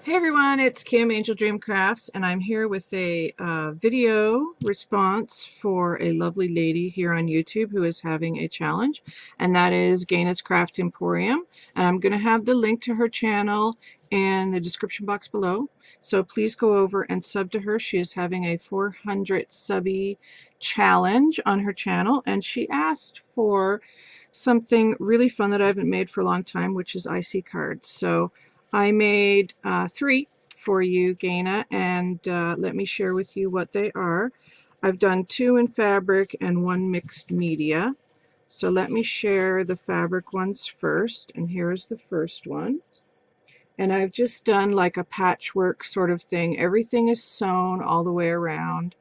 Hey everyone, it's Kim, Angel Dream Crafts, and I'm here with a video response for a lovely lady here on YouTube who is having a challenge, and that is Gayna's Craft Emporium. And I'm going to have the link to her channel in the description box below. So please go over and sub to her. She is having a 400 Subbie challenge on her channel, and she asked for something really fun that I haven't made for a long time, which is IC cards. So I made 3 for you, Gayna, and let me share with you what they are. I've done 2 in fabric and 1 mixed media. So let me share the fabric ones first, and here's the first one. And I've just done like a patchwork sort of thing. Everything is sewn all the way around.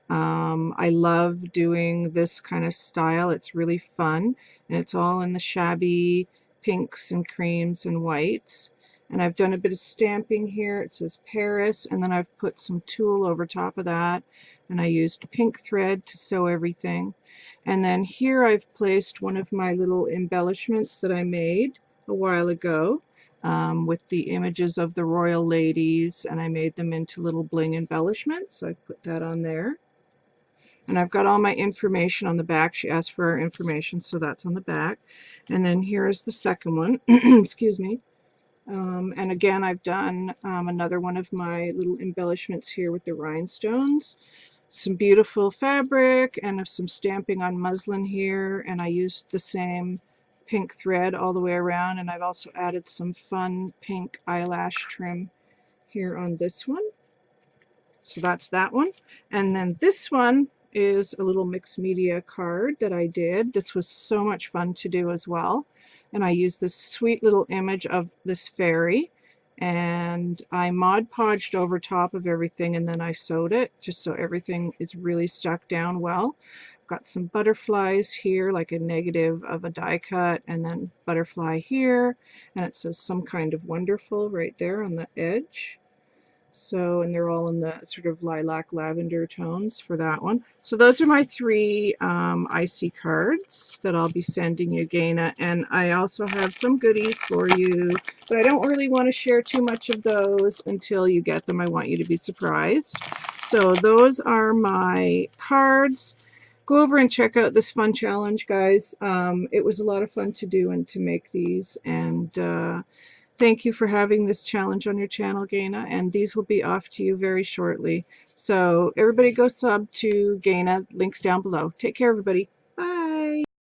I love doing this kind of style. It's really fun, and it's all in the shabby pinks and creams and whites. And I've done a bit of stamping here. It says Paris, and then I've put some tulle over top of that, and I used pink thread to sew everything. And then here I've placed one of my little embellishments that I made a while ago with the images of the royal ladies, and I made them into little bling embellishments. So I put that on there. And I've got all my information on the back. She asked for our information, so that's on the back. And then here's the second one. Excuse me. And again, I've done another one of my little embellishments here with the rhinestones. Some beautiful fabric and some stamping on muslin here, and I used the same pink thread all the way around, and I've also added some fun pink eyelash trim here on this one. So that's that one. And then this one is a little mixed media card that I did. This was so much fun to do as well. And I used this sweet little image of this fairy, and I Mod Podged over top of everything, and then I sewed it just so everything is really stuck down well. I've got some butterflies here, like a negative of a die cut, and then butterfly here, and it says some kind of wonderful right there on the edge. So, and they're all in the sort of lilac lavender tones for that one. So those are my 3 IC cards that I'll be sending you, Gayna. And I also have some goodies for you, but I don't really want to share too much of those until you get them. I want you to be surprised. So those are my cards. Go over and check out this fun challenge, guys. It was a lot of fun to do and to make these, and thank you for having this challenge on your channel, Gayna, and these will be off to you very shortly. So everybody go sub to Gayna. Links down below. Take care, everybody.